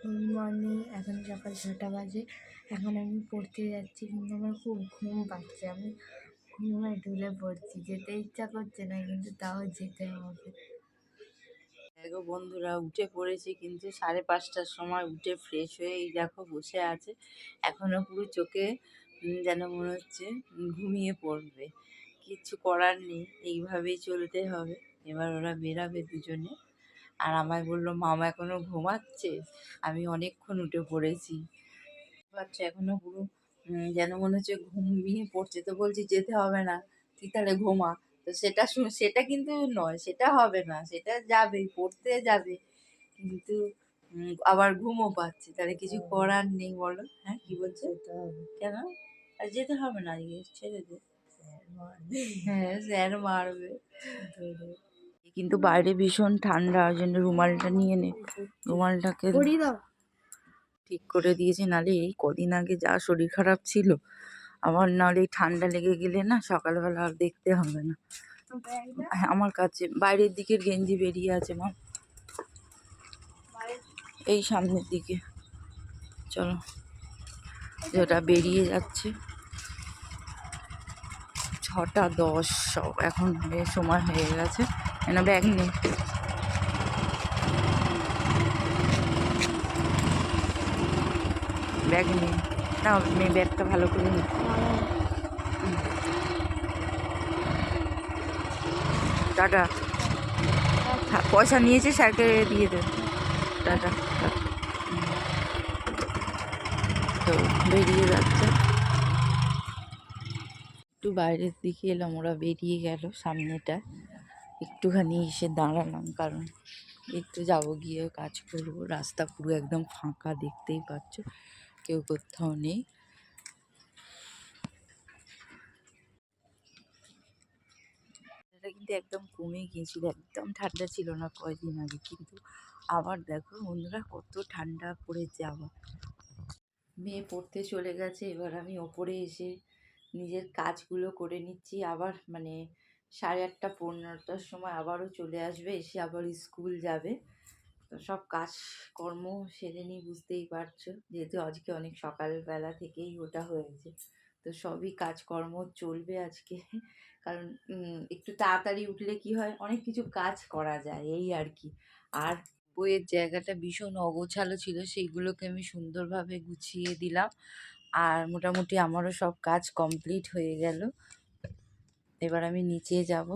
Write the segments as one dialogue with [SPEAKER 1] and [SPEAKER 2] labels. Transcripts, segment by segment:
[SPEAKER 1] Good morning. এখন সকাল 6টা বাজে। এখন আমি পড়তে যাচ্ছি, কিন্তু আমার খুব ঘুম পাচ্ছে। আমি ঘুমে ঢুলে পড়ছি, যেতে ইচ্ছা করছে না, কিন্তু তাও যেতে হবে।
[SPEAKER 2] দেখো বন্ধুরা, উঠে পড়েছি, কিন্তু 5:30টার সময় উঠে ফ্রেশ হয়ে এই দেখো বসে আছে। এখনো পুরো চোখে যেন মনে হচ্ছে ঘুমিয়ে পড়বে। কিচ্ছু করার নেই, এইভাবেই চলতে হবে। এবার ওরা বেরাবে দুজনে, আর আমায় বললো মামা এখনো ঘুমাচ্ছে। আমি অনেকক্ষণ উঠে পড়েছি, বাচ্চা এখনো পুরো যেন মনে হচ্ছে ঘুমিয়ে পড়ছে। তো বলছি যেতে হবে না, তুই তাহলে ঘুমা। তো সেটা কিন্তু নয়, সেটা হবে না, সেটা যাবে, পড়তে যাবে, কিন্তু আবার ঘুমও পাচ্ছে। তাহলে কিছু করার নেই, বলো। হ্যাঁ, কি বলছে? কেন? আর যেতে হবে না, আজকে ছেড়ে দে। হ্যাঁ, স্যার মারবে। কিন্তু বাইরে ভীষণ ঠান্ডা, ওই জন্য রুমালটা নিয়ে নে। রুমালটাকে ঠিক করে দিয়েছে, নাহলে এই কদিন আগে যা শরীর খারাপ ছিল আমার, নাহলে ঠান্ডা লেগে গেলে না সকালবেলা আর দেখতে হবে না। আমার কাছে বাইরের দিকের গেঞ্জি বেরিয়ে আছে মা, এই সামনের দিকে চলো, যেটা বেরিয়ে যাচ্ছে। 6:10 সব, এখন সময় হয়ে গেছে। না, ব্যাগ নেই, ব্যাগ নেই না, মেয়ে ব্যাগটা ভালো করে নি। টাটা। পয়সা নিয়েছে, স্যারকে দিয়ে দেবে। টাটা। তো বেরিয়ে যাচ্ছে, একটু বাইরের দিকে এলাম, ওরা বেরিয়ে গেল সামনেটা। একটুখানি এসে দাঁড়ালাম, কারণ একটু যাবো, গিয়ে কাজ করবো। রাস্তা পুরো একদম ফাঁকা, দেখতেই পাচ্ছ, কেউ কোথাও নেই। এটা কিন্তু একদম কমে গিয়েছিল, একদম ঠান্ডা ছিল না কয়দিন আগে, কিন্তু আবার দেখো বন্ধুরা কত ঠান্ডা পড়েছে আবার। মেয়ে পড়তে চলে গেছে, এবার আমি ওপরে এসে নিজের কাজগুলো করে নিচ্ছি। আবার মানে 8:30 15টার সময় আবারও চলে আসবে, এসে আবার স্কুল যাবে। তো সব কাজকর্ম সেরে নিই, বুঝতেই পারছো, যেহেতু আজকে অনেক সকালবেলা থেকেই ওটা হয়েছে। তো সবই কাজকর্ম চলবে আজকে, কারণ একটু তাড়াতাড়ি উঠলে কি হয়, অনেক কিছু কাজ করা যায়, এই আর কি। আর বইয়ের জায়গাটা ভীষণ অগোছালো ছিল, সেইগুলোকে আমি সুন্দরভাবে গুছিয়ে দিলাম। আর মোটামুটি আমারও সব কাজ কমপ্লিট হয়ে গেল। এবার আমি নিচে যাব।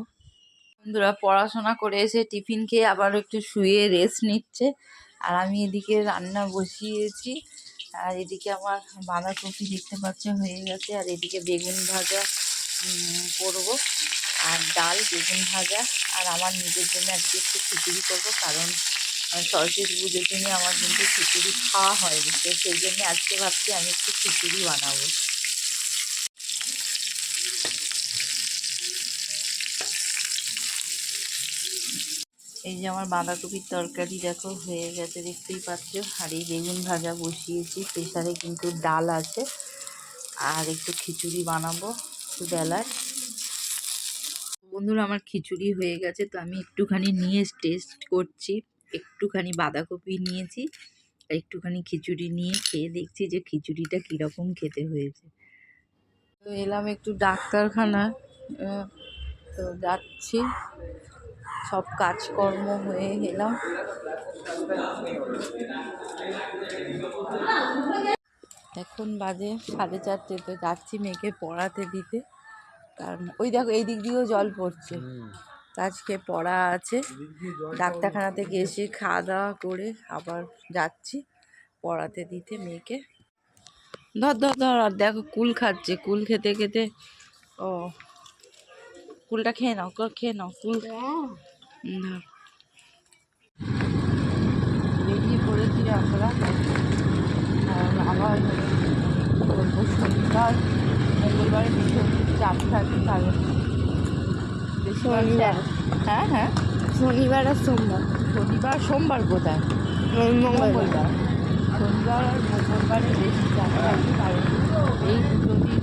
[SPEAKER 2] বন্ধুরা পড়াশোনা করে এসে টিফিন খেয়ে আবার একটু শুয়ে রেস্ট নিচ্ছে, আর আমি এদিকে রান্না বসিয়েছি। আর এদিকে আমার বাঁধাকপি দেখতে পাচ্ছে হয়ে গেছে, আর এদিকে বেগুন ভাজা করব, আর ডাল, বেগুন ভাজা। আর আমার নিজের জন্য আজকে একটু খিচুড়ি করবো, কারণ সরস্বতী পুজোর জন্য আমার কিন্তু খিচুড়ি খাওয়া হয়নি, তো সেই জন্য আজকে ভাবছি আমি একটু খিচুড়ি বানাবো। এই যে আমার বাঁধাকপির তরকারি দেখো হয়ে গেছে, দেখতেই পাচ্ছ। আর এই বেগুন ভাজা বসিয়েছি, প্রেসারে কিন্তু ডাল আছে, আর একটু খিচুড়ি বানাবো বেলায়। বন্ধুরা আমার খিচুড়ি হয়ে গেছে, তো আমি একটুখানি নিয়ে টেস্ট করছি। একটুখানি বাঁধাকপি নিয়েছি, আর একটুখানি খিচুড়ি নিয়ে খেয়ে দেখছি যে খিচুড়িটা কীরকম খেতে হয়েছে। তো এলাম একটু ডাক্তারখানা, তো যাচ্ছি, সব কাজকর্ম হয়ে গেলাম। এখন বাজে 4:30, তো যাচ্ছি মেয়েকে পড়াতে দিতে, কারণ ওই দেখো এই দিক দিয়েও জল পড়ছে। আজকে পড়া আছে, ডাক্তারখানা থেকে এসে খাওয়া দাওয়া করে আবার যাচ্ছি পড়াতে দিতে মেয়েকে। ধর ধর ধর, আর দেখো কুল খাচ্ছে, কুল খেতে খেতে, ও কুলটা খেয়ে নাও, খেয়ে নাও কুল। ধর, বেরিয়ে পড়েছি আমরা। আবার বলবো শনিবার মঙ্গলবারে ভীষণ চাপ থাকে, কারণ হ্যাঁ হ্যাঁ,
[SPEAKER 1] শনিবার আর সোমবার।
[SPEAKER 2] শনিবার সোমবার কোথায়,
[SPEAKER 1] মঙ্গলবার।
[SPEAKER 2] শনিবার আর মঙ্গলবারে বেশি চাপ থাকে, কারণ এই দুটো দিন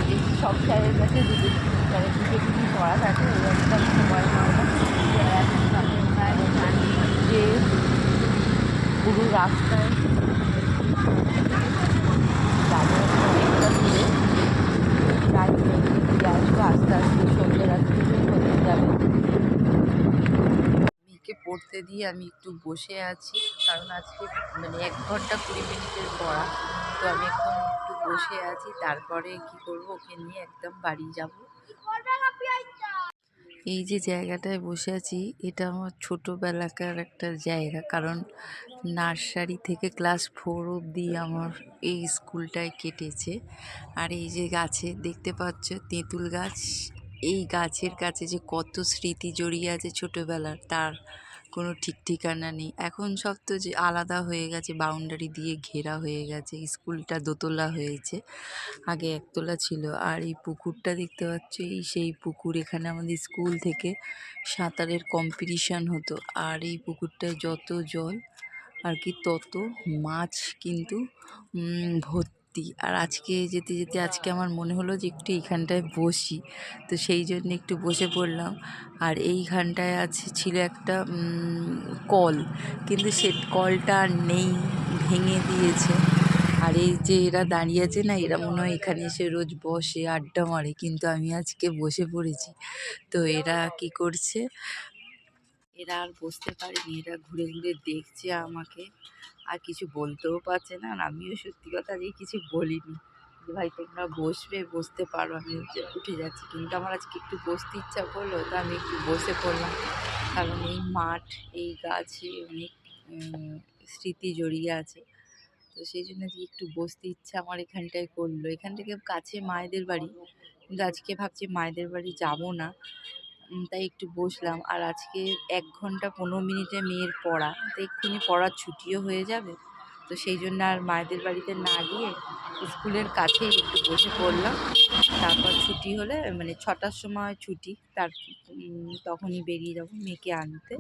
[SPEAKER 2] বেশি সব স্যারের কাছে দুটো দিনই পড়া থাকে, ওই একটা সময় হয় না। যে পুরো রাস্তায় যাবো অনেকটা দূরে, প্রায় দিয়ে আসবো আস্তে আস্তে, সন্ধ্যে রাত্রি হতে যাবে। মেয়েকে পড়তে দিয়ে আমি একটু বসে আছি, কারণ আজকে মানে 1 ঘন্টা 20 মিনিটের পড়া, তো আমি এখন একটু বসে আছি। তারপরে কি করব, ওকে নিয়ে একদম বাড়ি যাব। এই যে জায়গাটায় বসে আছি, এটা আমার ছোটোবেলাকার একটা জায়গা, কারণ নার্সারি থেকে ক্লাস 4 অবধি আমার এই স্কুলটায় কেটেছে। আর এই যে গাছে দেখতে পাচ্ছ তেঁতুল গাছ, এই গাছের কাছে যে কত স্মৃতি জড়িয়ে আছে ছোটোবেলার, তার কোনো ঠিক ঠিকানা নেই। এখন সব তো যে আলাদা হয়ে গেছে, বাউন্ডারি দিয়ে ঘেরা হয়ে গেছে, স্কুলটা দোতলা হয়েছে, আগে একতলা ছিল। আর এই পুকুরটা দেখতে পাচ্ছ, এই সেই পুকুর, এখানে আমাদের স্কুল থেকে সাঁতারের কম্পিটিশান হতো। আর এই পুকুরটায় যত জল আর কি তত মাছ কিন্তু ভর্তি। আর আজকে যেতে যেতে আজকে আমার মনে হলো যে একটু এইখানটায় বসি, তো সেই জন্য একটু বসে পড়লাম। আর এইখানটায় ছিল একটা কল, কিন্তু সে কলটা আর নেই, ভেঙে দিয়েছে। আর এই যে এরা দাঁড়িয়ে আছে না, এরা মনে হয় এখানে এসে রোজ বসে আড্ডা মারে, কিন্তু আমি আজকে বসে পড়েছি। তো এরা কি করছে, এরা আর বসতে পারেনি, এরা ঘুরে ঘুরে দেখছে আমাকে, আর কিছু বলতেও পারছে না। আর আমিও সত্যি কথা দিয়ে কিছু বলিনি যে ভাই তোমরা বসবে, বসতে পারো, আমি উঠে যাচ্ছি। কিন্তু আমার আজকে একটু বসতে ইচ্ছা করলো, তো আমি একটু বসে পড়লাম, কারণ এই মাঠ, এই গাছে অনেক স্মৃতি জড়িয়ে আছে। তো সেই জন্য যে একটু বসতে ইচ্ছা আমার এখানটায় করলো। এখান থেকে কাছে মায়েদের বাড়ি, কিন্তু আজকে ভাবছি মায়েদের বাড়ি যাব না, তাই একটু বসলাম। আর আজকে 1 ঘন্টা 15 মিনিটে মেয়ের পড়া, তো এক্ষুনি পড়ার ছুটিও হয়ে যাবে, তো সেই জন্য আর মায়েদের বাড়িতে না গিয়ে স্কুলের কাছেই একটু বসে পড়লাম। তারপর ছুটি হলে মানে 6টার সময় ছুটি, তখনই বেরিয়ে যাব মেয়েকে আনতে।